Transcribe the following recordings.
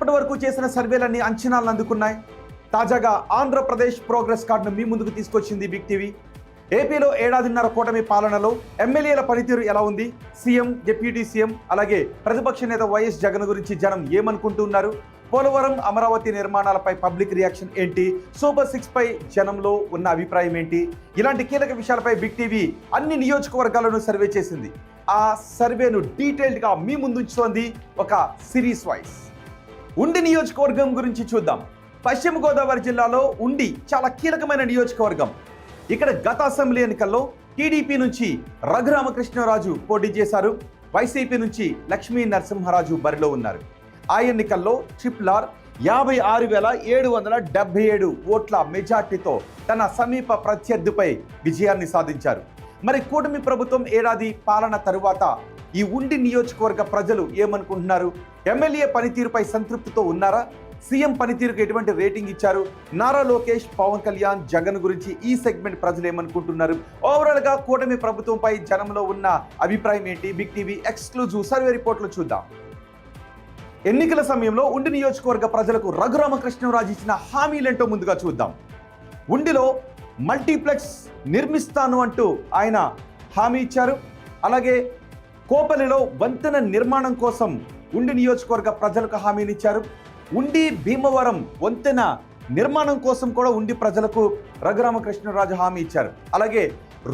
ఇప్పటి వరకు చేసిన సర్వేలన్నీ అంచనాలను అందుకున్నాయి. తాజాగా ఆంధ్రప్రదేశ్ ప్రోగ్రెస్ కార్డును మీ ముందుకు తీసుకొచ్చింది బిగ్ టీవీ. ఏపీలో ఏడాదిన్నర కూటమి పాలనలో ఎమ్మెల్యేల పనితీరు ఎలా ఉంది, సీఎం, డిప్యూటీ సీఎం, అలాగే ప్రతిపక్ష నేత వైఎస్ జగన్ గురించి జనం ఏమనుకుంటున్నారు, పోలవరం, అమరావతి నిర్మాణాలపై పబ్లిక్ రియాక్షన్ ఏంటి, సూపర్ 6 పై జనంలో ఉన్న అభిప్రాయం ఏంటి, ఇలాంటి కీలక విషయాలపై బిగ్ టీవీ అన్ని నియోజకవర్గాలను సర్వే చేసింది. ఆ సర్వేను డీటెయిల్డ్గా మీ ముందుంచుతోంది ఒక సిరీస్ వైస్. ఉండి నియోజకవర్గం గురించి చూద్దాం. పశ్చిమ గోదావరి జిల్లాలో ఉండి చాలా కీలకమైన నియోజకవర్గం. ఇక్కడ గత అసెంబ్లీ ఎన్నికల్లో టీడీపీ నుంచి రఘురామకృష్ణరాజు పోటీ చేశారు. వైసీపీ నుంచి లక్ష్మీ నరసింహరాజు బరిలో ఉన్నారు. ఆ ఎన్నికల్లో RRR 56,777 ఓట్ల మెజార్టీతో తన సమీప ప్రత్యర్థిపై విజయాన్ని సాధించారు. మరి కూటమి ప్రభుత్వం ఏడాది పాలన తరువాత ఈ ఉండి నియోజకవర్గ ప్రజలు ఏమనుకుంటున్నారు? ఎమ్మెల్యే పనితీరుపై సంతృప్తితో ఉన్నారా? సీఎం పనితీరుకు ఎటువంటి రేటింగ్ ఇచ్చారు? నారా లోకేష్, పవన్ కళ్యాణ్, జగన్ గురించి ఈ సెగ్మెంట్ ప్రజలు ఏమనుకుంటున్నారు? ఓవరాల్గా కూటమి ప్రభుత్వంపై జనంలో ఉన్న అభిప్రాయం ఏంటి? బిగ్ టీవీ ఎక్స్క్లూజివ్ సర్వే రిపోర్ట్లు చూద్దాం. ఎన్నికల సమయంలో ఉండి నియోజకవర్గ ప్రజలకు రఘురామకృష్ణరాజు ఇచ్చిన హామీలేంటో ముందుగా చూద్దాం. ఉండిలో మల్టీప్లెక్స్ నిర్మిస్తాను అంటూ ఆయన హామీ ఇచ్చారు. అలాగే కోపల్లిలో వంతెన నిర్మాణం కోసం ఉండి నియోజకవర్గ ప్రజలకు హామీనిచ్చారు. ఉండి భీమవరం వంతెన నిర్మాణం కోసం కూడా ఉండి ప్రజలకు రఘురామకృష్ణరాజు హామీ ఇచ్చారు. అలాగే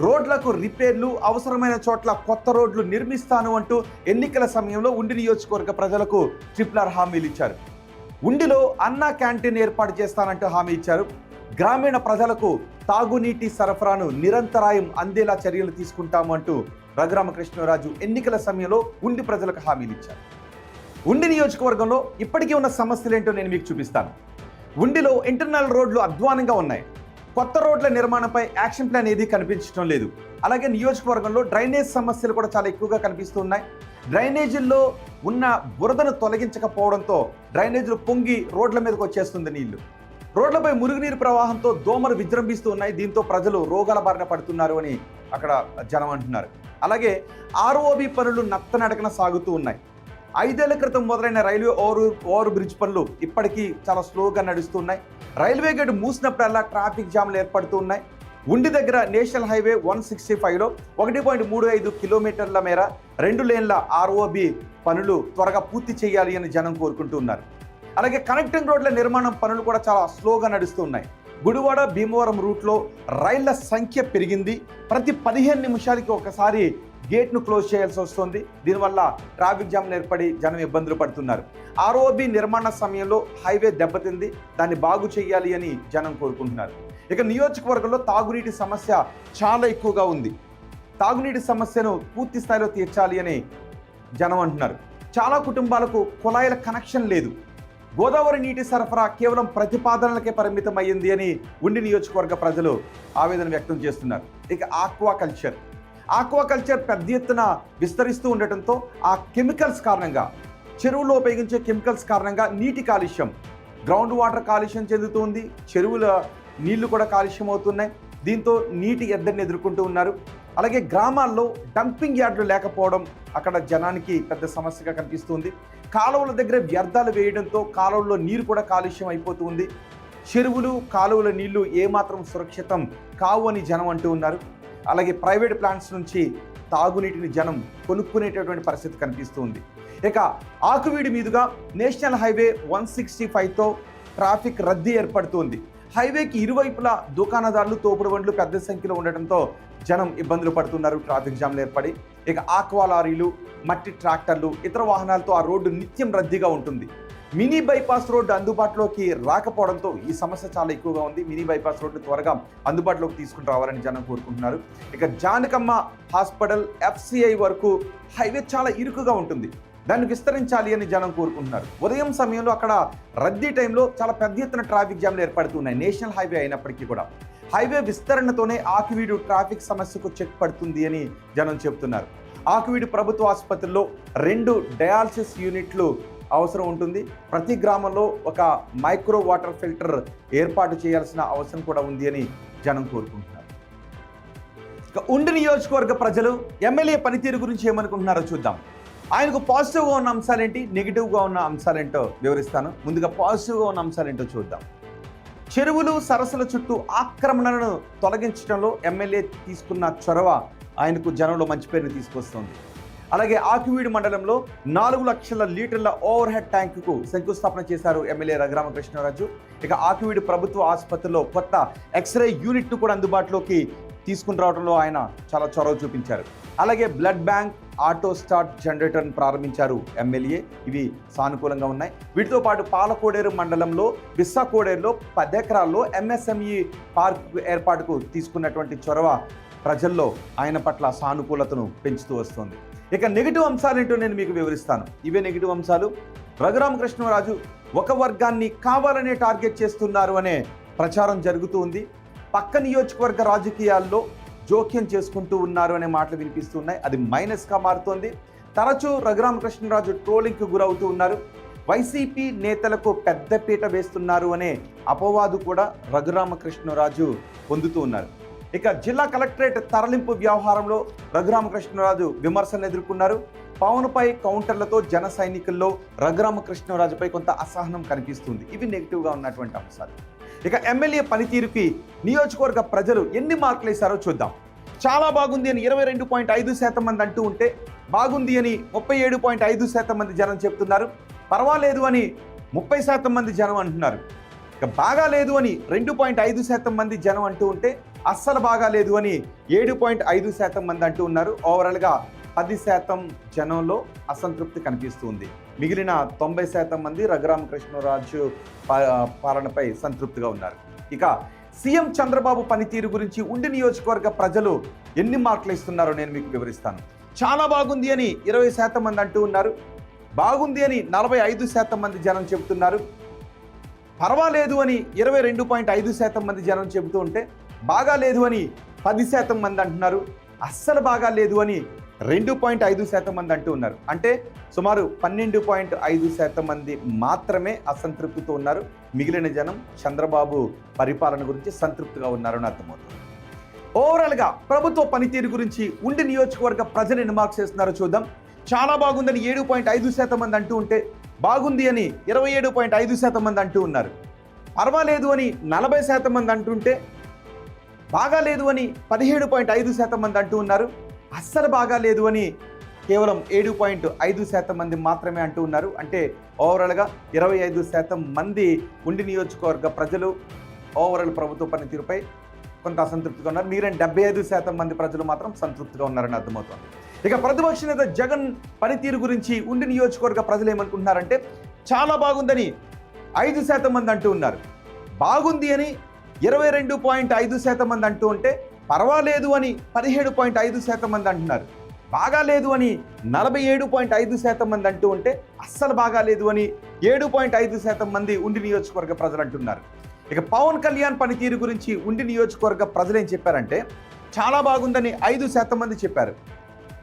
రోడ్లకు రిపేర్లు, అవసరమైన చోట్ల కొత్త రోడ్లు నిర్మిస్తాను అంటూ ఎన్నికల సమయంలో ఉండి నియోజకవర్గ ప్రజలకు RRR హామీలు ఇచ్చారు. ఉండిలో అన్నా క్యాంటీన్ ఏర్పాటు చేస్తానంటూ హామీ ఇచ్చారు. గ్రామీణ ప్రజలకు తాగునీటి సరఫరాను నిరంతరాయం అందేలా చర్యలు తీసుకుంటాము అంటూ రఘురామకృష్ణరాజు ఎన్నికల సమయంలో ఉండి ప్రజలకు హామీలు ఇచ్చారు. ఉండి నియోజకవర్గంలో ఇప్పటికీ ఉన్న సమస్యలు ఏంటో నేను మీకు చూపిస్తాను. ఉండిలో ఇంటర్నల్ రోడ్లు అధ్వానంగా ఉన్నాయి. కొత్త రోడ్ల నిర్మాణంపై యాక్షన్ ప్లాన్ ఏదీ కనిపించడం లేదు. అలాగే నియోజకవర్గంలో డ్రైనేజ్ సమస్యలు కూడా చాలా ఎక్కువగా కనిపిస్తున్నాయి. డ్రైనేజీల్లో ఉన్న బురదను తొలగించకపోవడంతో డ్రైనేజీలు పొంగి రోడ్ల మీదకి వచ్చేస్తుంది నీళ్లు. రోడ్లపై మురుగునీరు ప్రవాహంతో దోమలు విజృంభిస్తూ ఉన్నాయి. దీంతో ప్రజలు రోగాల బారిన పడుతున్నారు అని అక్కడ జనం అంటున్నారు. అలాగే ROB పనులు నత్తనడకన సాగుతూ ఉన్నాయి. 5 ఏళ్ల క్రితం మొదలైన రైల్వే ఓవర్ బ్రిడ్జ్ పనులు ఇప్పటికీ చాలా స్లోగా నడుస్తున్నాయి. రైల్వే గేట్ మూసినప్పుడల్లా ట్రాఫిక్ జామ్లు ఏర్పడుతూ ఉన్నాయి. ఉండి దగ్గర నేషనల్ హైవే 165లో 1.35 కిలోమీటర్ల మేర 2 లేన్ల ROB పనులు త్వరగా పూర్తి చేయాలి అని జనం కోరుకుంటూ ఉన్నారు. అలాగే కనెక్టింగ్ రోడ్ల నిర్మాణం పనులు కూడా చాలా స్లోగా నడుస్తూ ఉన్నాయి. గుడివాడ, భీమవరం రూట్లో రైళ్ల సంఖ్య పెరిగింది. ప్రతి 15 నిమిషాలకి ఒకసారి గేట్ను క్లోజ్ చేయాల్సి వస్తుంది. దీనివల్ల ట్రాఫిక్ జామ్లు ఏర్పడి జనం ఇబ్బందులు పడుతున్నారు. ROB నిర్మాణ సమయంలో హైవే దెబ్బతింది. దాన్ని బాగు చేయాలి అని జనం కోరుకుంటున్నారు. ఇక నియోజకవర్గంలో తాగునీటి సమస్య చాలా ఎక్కువగా ఉంది. తాగునీటి సమస్యను పూర్తి స్థాయిలో తీర్చాలి అని జనం అంటున్నారు. చాలా కుటుంబాలకు కుళాయిల కనెక్షన్ లేదు. గోదావరి నీటి సరఫరా కేవలం ప్రతిపాదనలకే పరిమితం అయ్యింది అని ఉండి నియోజకవర్గ ప్రజలు ఆవేదన వ్యక్తం చేస్తున్నారు. ఇక ఆక్వాకల్చర్ పెద్ద ఎత్తున విస్తరిస్తూ ఉండటంతో ఆ కెమికల్స్ కారణంగా, చెరువులో ఉపయోగించే కెమికల్స్ కారణంగా నీటి కాలుష్యం, గ్రౌండ్ వాటర్ కాలుష్యం చెందుతుంది. చెరువుల నీళ్లు కూడా కాలుష్యం అవుతున్నాయి. దీంతో నీటి ఎద్దడిని ఎదుర్కొంటూ ఉన్నారు. అలాగే గ్రామాల్లో డంపింగ్ యార్డులు లేకపోవడం అక్కడ జనానికి పెద్ద సమస్యగా కనిపిస్తుంది. కాలువల దగ్గర వ్యర్థాలు వేయడంతో కాలువల్లో నీరు కూడా కాలుష్యం అయిపోతుంది. చెరువులు, కాలువల నీళ్లు ఏమాత్రం సురక్షితం కావు అని జనం అంటూ ఉన్నారు. అలాగే ప్రైవేట్ ప్లాంట్స్ నుంచి తాగునీటిని జనం కొనుక్కునేటటువంటి పరిస్థితి కనిపిస్తుంది. ఇక ఆకువీడి మీదుగా నేషనల్ హైవే 165తో ట్రాఫిక్ రద్దీ ఏర్పడుతుంది. హైవేకి ఇరువైపులా దుకాణదారులు, తోపుడు బండ్లు పెద్ద సంఖ్యలో ఉండటంతో జనం ఇబ్బందులు పడుతున్నారు. ట్రాఫిక్ జామ్లు ఏర్పడి ఇక ఆక్వా లారీలు, మట్టి ట్రాక్టర్లు, ఇతర వాహనాలతో ఆ రోడ్డు నిత్యం రద్దీగా ఉంటుంది. మినీ బైపాస్ రోడ్డు అందుబాటులోకి రాకపోవడంతో ఈ సమస్య చాలా ఎక్కువగా ఉంది. మినీ బైపాస్ రోడ్డు త్వరగా అందుబాటులోకి తీసుకుని రావాలని జనం కోరుకుంటున్నారు. ఇక జానకమ్మ హాస్పిటల్, FCI వరకు హైవే చాలా ఇరుకుగా ఉంటుంది. దాన్ని విస్తరించాలి అని జనం కోరుకుంటున్నారు. ఉదయం సమయంలో అక్కడ రద్దీ టైంలో చాలా పెద్ద ఎత్తున ట్రాఫిక్ జామ్లు ఏర్పడుతున్నాయి. నేషనల్ హైవే అయినప్పటికీ కూడా హైవే విస్తరణతోనే ఆకివీడు ట్రాఫిక్ సమస్యకు చెక్ పడుతుంది అని జనం చెబుతున్నారు. ఆకివీడు ప్రభుత్వ ఆసుపత్రిలో 2 డయాలసిస్ యూనిట్లు అవసరం ఉంటుంది. ప్రతి గ్రామంలో ఒక మైక్రో వాటర్ ఫిల్టర్ ఏర్పాటు చేయాల్సిన అవసరం కూడా ఉంది అని జనం కోరుకుంటున్నారు. ఉండి నియోజకవర్గ ప్రజలు ఎమ్మెల్యే పనితీరు గురించి ఏమనుకుంటున్నారో చూద్దాం. ఆయనకు పాజిటివ్గా ఉన్న అంశాలేంటి, నెగిటివ్గా ఉన్న అంశాలేంటో వివరిస్తాను. ముందుగా పాజిటివ్గా ఉన్న అంశాలేంటో చూద్దాం. చెరువులు, సరస్సుల చుట్టూ ఆక్రమణలను తొలగించడంలో ఎమ్మెల్యే తీసుకున్న చొరవ ఆయనకు జనంలో మంచి పేరుని తీసుకొస్తుంది. అలాగే ఆకివీడు మండలంలో 4 లక్షల లీటర్ల ఓవర్ హెడ్ ట్యాంకుకు శంకుస్థాపన చేశారు ఎమ్మెల్యే రఘురామకృష్ణరాజు. ఇక ఆకివీడు ప్రభుత్వ ఆసుపత్రిలో కొత్త ఎక్స్రే యూనిట్ను కూడా అందుబాటులోకి తీసుకుని రావడంలో ఆయన చాలా చొరవ చూపించారు. అలాగే బ్లడ్ బ్యాంక్, ఆటో స్టార్ట్ జనరేటర్ను ప్రారంభించారు ఎమ్మెల్యే. ఇవి సానుకూలంగా ఉన్నాయి. వీటితో పాటు పాలకోడేరు మండలంలో బిస్సాకోడేరులో 10 ఎకరాల్లో ఎంఎస్ఎంఈ పార్క్ ఏర్పాటుకు తీసుకున్నటువంటి చొరవ ప్రజల్లో ఆయన పట్ల సానుకూలతను పెంచుతూ వస్తుంది. ఇక నెగిటివ్ అంశాలు ఏంటో నేను మీకు వివరిస్తాను. ఇవే నెగిటివ్ అంశాలు. రఘురామకృష్ణరాజు ఒక వర్గాన్ని కావాలనే టార్గెట్ చేస్తున్నారు అనే ప్రచారం జరుగుతూ ఉంది. పక్క నియోజకవర్గ రాజకీయాల్లో జోక్యం చేసుకుంటూ ఉన్నారు అనే మాటలు వినిపిస్తున్నాయి. అది మైనస్గా మారుతోంది. తరచూ రఘురామకృష్ణరాజు ట్రోలింగ్కు గురవుతూ ఉన్నారు. వైసీపీ నేతలకు పెద్దపీట వేస్తున్నారు అనే అపవాదు కూడా రఘురామకృష్ణరాజు పొందుతూ ఉన్నారు. ఇక జిల్లా కలెక్టరేట్ తరలింపు వ్యవహారంలో రఘురామకృష్ణరాజు విమర్శలు ఎదుర్కొన్నారు. పవన్పై కౌంటర్లతో జన సైనికుల్లో రఘురామకృష్ణరాజుపై కొంత అసహనం కనిపిస్తుంది. ఇవి నెగిటివ్గా ఉన్నటువంటి అంశాలు. ఇక ఎమ్మెల్యే పనితీరుకి నియోజకవర్గ ప్రజలు ఎన్ని మార్కులు వేశారో చూద్దాం. చాలా బాగుంది అని 22.5% మంది అంటూ ఉంటే, బాగుంది అని 37.5% మంది జనం చెప్తున్నారు. పర్వాలేదు అని 30% మంది జనం అంటున్నారు. ఇక బాగా లేదు అని 2.5% మంది జనం అంటూ ఉంటే, అస్సలు బాగా లేదు అని 7.5% మంది అంటూ ఉన్నారు. ఓవరాల్గా 10% జనంలో అసంతృప్తి కనిపిస్తుంది. మిగిలిన 90% మంది రఘురామకృష్ణరాజు పాలనపై సంతృప్తిగా ఉన్నారు. ఇక సీఎం చంద్రబాబు పనితీరు గురించి ఉండి నియోజకవర్గ ప్రజలు ఎన్ని మార్కులు ఇస్తున్నారో నేను మీకు వివరిస్తాను. చాలా బాగుంది అని 20% మంది అంటూ ఉన్నారు. బాగుంది అని 45% మంది జనం చెబుతున్నారు. పర్వాలేదు అని 22.5% మంది జనం చెబుతూ ఉంటే, బాగా లేదు అని 10% మంది అంటున్నారు. అస్సలు బాగా లేదు అని 2.5% మంది అంటూ ఉన్నారు. అంటే సుమారు 12.5% మంది మాత్రమే అసంతృప్తితో ఉన్నారు. మిగిలిన జనం చంద్రబాబు పరిపాలన గురించి సంతృప్తిగా ఉన్నారని అర్థమవుతుంది. ఓవరాల్గా ప్రభుత్వ పనితీరు గురించి ఉండి నియోజకవర్గ ప్రజలు ఎన్ని మార్క్స్ చేస్తున్నారో చూద్దాం. చాలా బాగుందని 7.5% మంది అంటూ ఉంటే, బాగుంది అని 27.5% మంది అంటూ ఉన్నారు. పర్వాలేదు అని 40% మంది అంటుంటే, బాగా లేదు అని 17.5% మంది అంటూ ఉన్నారు. అస్సలు బాగా లేదు అని కేవలం 7.5% మంది మాత్రమే అంటూ ఉన్నారు. అంటే ఓవరాల్గా 25% మంది ఉండి నియోజకవర్గ ప్రజలు ఓవరాల్ ప్రభుత్వ పనితీరుపై కొంత అసంతృప్తిగా ఉన్నారు. మిగిలిన 75% మంది ప్రజలు మాత్రం సంతృప్తిగా ఉన్నారని అర్థమవుతుంది. ఇక ప్రతిపక్ష నేత జగన్ పనితీరు గురించి ఉండి నియోజకవర్గ ప్రజలు ఏమనుకుంటున్నారంటే, చాలా బాగుందని 5% మంది అంటూ ఉన్నారు. బాగుంది అని 22.5% మంది అంటూ ఉంటే, పర్వాలేదు అని 17.5% మంది అంటున్నారు. బాగా లేదు అని 47.5% మంది అంటూ ఉంటే, అస్సలు బాగా లేదు అని 7.5% మంది ఉండి నియోజకవర్గ ప్రజలు అంటున్నారు. ఇక పవన్ కళ్యాణ్ పనితీరు గురించి ఉండి నియోజకవర్గ ప్రజలు ఏం చెప్పారంటే, చాలా బాగుందని 5% మంది చెప్పారు.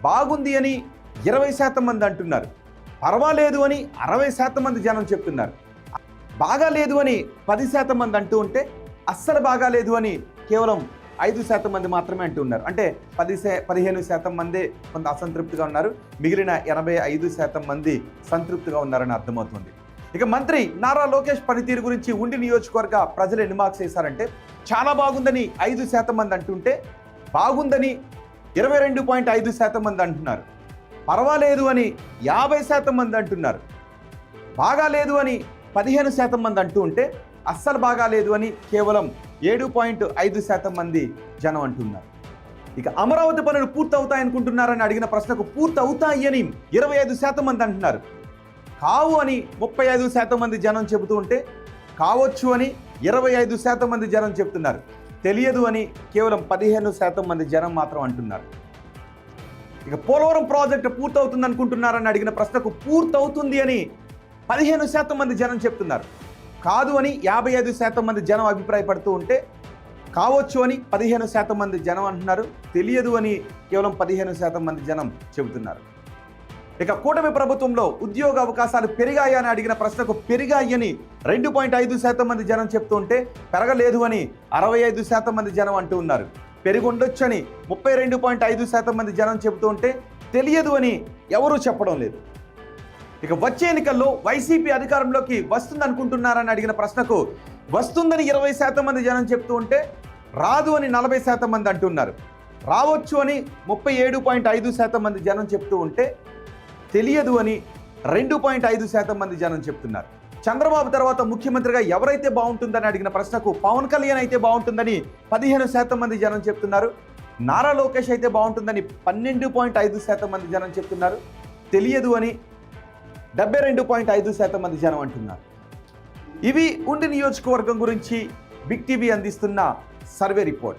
బాగుంది అని 20% మంది అంటున్నారు. పర్వాలేదు అని 60% మంది జనం చెప్తున్నారు. బాగా లేదు అని 10% మంది అంటూ ఉంటే, అస్సలు బాగా లేదు అని కేవలం 5% మంది మాత్రమే అంటూ ఉన్నారు. అంటే 15% మంది కొంత అసంతృప్తిగా ఉన్నారు. మిగిలిన 85% మంది సంతృప్తిగా ఉన్నారని అర్థమవుతుంది. ఇక మంత్రి నారా లోకేష్ పనితీరు గురించి ఉండి నియోజకవర్గ ప్రజలు ఎన్ని మార్క్స్ వేశారంటే, చాలా బాగుందని 5% మంది అంటుంటే, బాగుందని 22.5% మంది అంటున్నారు. పర్వాలేదు అని 50% మంది అంటున్నారు. బాగా లేదు అని 15% మంది అంటూ ఉంటే, అస్సలు బాగా లేదు అని కేవలం 7.5% మంది జనం అంటున్నారు. ఇక అమరావతి పనులు పూర్తవుతాయనుకుంటున్నారని అడిగిన ప్రశ్నకు పూర్తవుతాయి అని 25% మంది అంటున్నారు. కావు అని 35% మంది జనం చెబుతూ ఉంటే, కావచ్చు అని 25% మంది జనం చెప్తున్నారు. తెలియదు అని కేవలం 15% మంది జనం మాత్రం అంటున్నారు. ఇక పోలవరం ప్రాజెక్టు పూర్తవుతుంది అనుకుంటున్నారని అడిగిన ప్రశ్నకు పూర్తవుతుంది అని 15% మంది జనం చెప్తున్నారు. కాదు అని 55% మంది జనం అభిప్రాయపడుతూ ఉంటే, కావచ్చు అని 15% మంది జనం అంటున్నారు. తెలియదు అని కేవలం 15% మంది జనం చెబుతున్నారు. ఇక కూటమి ప్రభుత్వంలో ఉద్యోగ అవకాశాలు పెరిగాయని అడిగిన ప్రశ్నకు పెరిగాయని 2.5% మంది జనం చెప్తూ ఉంటే, పెరగలేదు అని 65% మంది జనం అంటూ ఉన్నారు. పెరిగి ఉండొచ్చని 32.5% మంది జనం చెబుతూ ఉంటే, తెలియదు అని ఎవరూ చెప్పడం లేదు. ఇక వచ్చే ఎన్నికల్లో వైసీపీ అధికారంలోకి వస్తుంది అనుకుంటున్నారని అడిగిన ప్రశ్నకు వస్తుందని 20% మంది జనం చెప్తూ ఉంటే రాదు అని 40% మంది అంటున్నారు. రావచ్చు అని 37.5% మంది జనం చెప్తూ ఉంటే తెలియదు అని 2.5% మంది జనం చెప్తున్నారు. చంద్రబాబు తర్వాత ముఖ్యమంత్రిగా ఎవరైతే బాగుంటుందని అడిగిన ప్రశ్నకు పవన్ కళ్యాణ్ అయితే బాగుంటుందని 15% మంది జనం చెప్తున్నారు. నారా లోకేష్ అయితే బాగుంటుందని 12.5% మంది జనం చెప్తున్నారు. తెలియదు అని 72.5% మంది జనం అంటున్నారు. ఇవి ఉండి నియోజకవర్గం గురించి బిగ్ టీవీ అందిస్తున్న సర్వే రిపోర్ట్.